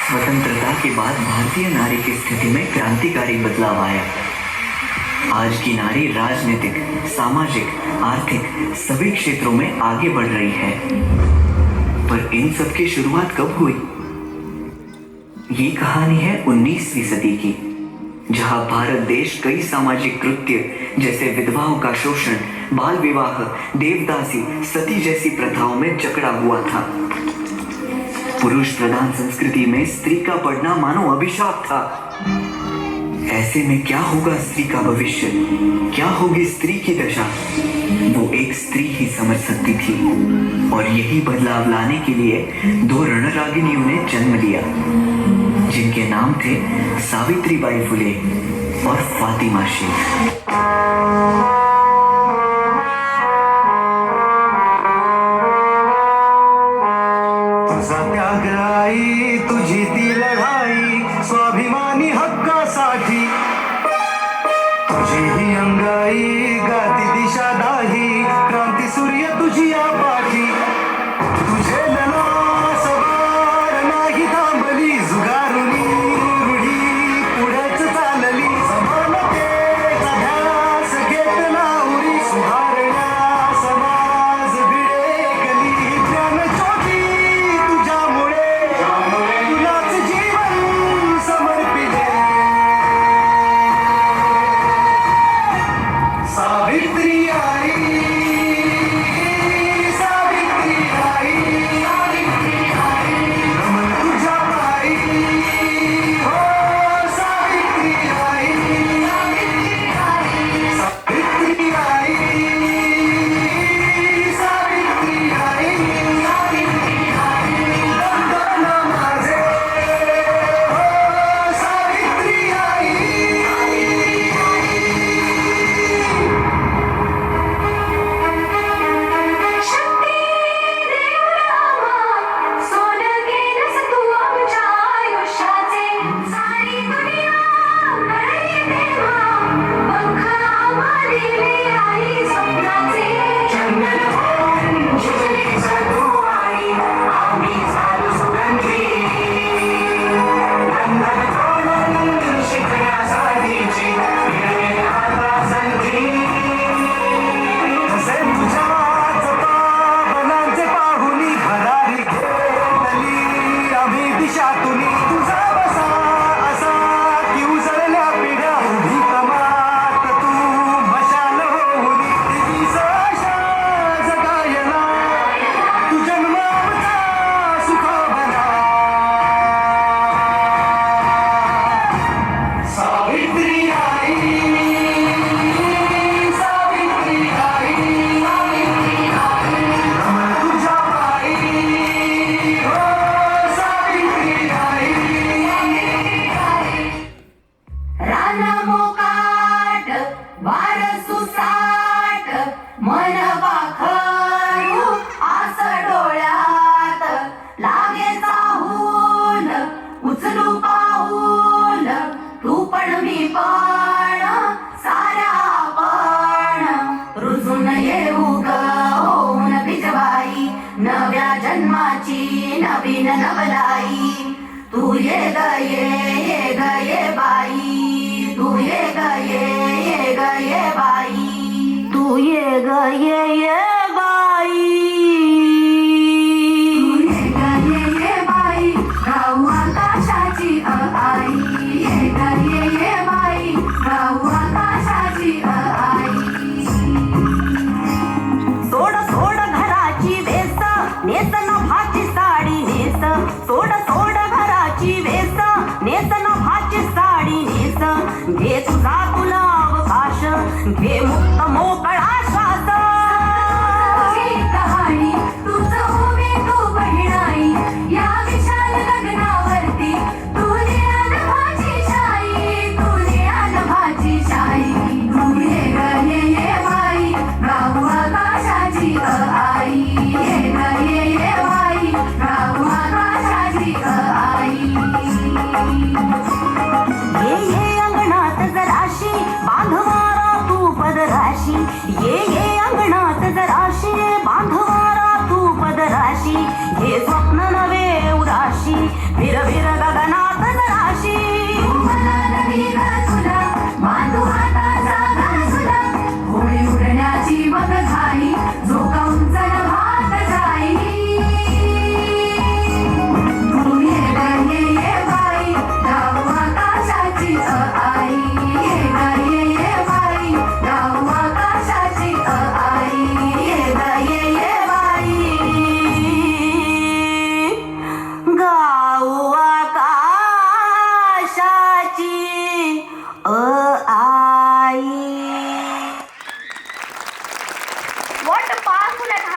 स्वतंत्रता के बाद भारतीय नारी की स्थिति में क्रांतिकारी बदलाव आया। आज की नारी राजनीतिक, सामाजिक, आर्थिक सभी क्षेत्रों में आगे बढ़ रही है। पर इन सब की शुरुआत कब हुई? ये कहानी है 19वीं सदी की, जहां भारत देश कई सामाजिक कृत्य जैसे विधवाओं का शोषण, बाल विवाह, देवदासी, सती जैसी प्रथाओं में जकड़ा हुआ था। पुरुष प्रधान संस्कृति में स्त्री का पढ़ना मानो अभिशाप था। ऐसे में क्या होगा स्त्री का भविष्य? क्या होगी स्त्री की दशा? वो एक स्त्री ही समझ सकती थी। और यही बदलाव लाने के लिए दो रणरागिनियों ने जन्म लिया, जिनके नाम थे सावित्रीबाई फुले और फातिमा शेख। सत्याग्रही तुझी ती लढाई स्वाभिमानी हक्कासाठी, तुझी ही अंगाई गाती दिशा दाही, क्रांती सूर्य तुझी या पाठी, तुझे लना सवार नाही थांबली, जुगारुनी रूढी पुढेच चालली, समानतेचा ध्यास घेतला उरी, सुधारण्या समाज भिडेकली, ज्ञान ज्योती तुझ्यामुळे तुलाच जीवन समर्पिले. सावित्री आई, सावित्री आई, नमन तुझ्या पायी, हो सावित्री आई, सावित्री आई, सावित्री आई, वंदन माझे, हो सावित्री आई. शक्ती देवरामा, सोनं केलंस तू आमच्या आयुष्याचे, सारी दुनिया कळली तेव्हा, पंख आम्हा दिले आई स्वप्नाचे. चंदन होऊन झिजलीस तू आई, आम्ही झालो सुगंधी, बंधन तोडून शिकण्यासाठीची मिळेल आता संधी. तसे तुझ्याच पावलांचे पाहुनी भरारी घेतली आम्ही दिशातुनी, तुझा बसा असा की उजळल्या पिढ्या उभी कमात तू मशाल होऊनी, दिवीस आशा जगायला तू जन्म आमचा सुख बना. सावित्री आई, सावित्री आई, नमन तुझ्या पायी, हो सावित्री आई. रान मोकाट वार सुसाट, मन पाखरू आस डोळ्यात, लागे चाहूल उचलू पाऊल, तू पण मी पण साऱ्या आपण, रुजून येऊ ग होऊन बिजबाई, नव्या जन्माची नवीन नवलाई. तू ये ग ये ग ये बाई, तू ये ग ये ग ये बाई, तू ये ग ये बाई, तू ये ग ये बाई, गाऊ आकाशाची आई, ये ग ये बाई, गाऊ आकाशाची आई. सोड सोड घराची वेस, नेस नभाची साडी नेस, सोड सोड घराची वेस, नेस नभाची साडी नेस, घे तुझा तुला अवकाश, घे मुक्त मोकळा श्वास. कहाणी तुझं उभे तू बहिणाई, या विशाल लग्नावरती तुने अनभाची शाई, तुने अनभाची शाई. तू ये ग ये बाई, गाऊ आकाशाची आई, ये ग ये बाई, गाऊ आकाशाची आई. ये अंगणात जराशी बांधवारा तू पदराशी, ये अंगणात जराशी बांधवारा तू पदराशी, हे स्वप्न नवे उराशी, विर विर गगन जो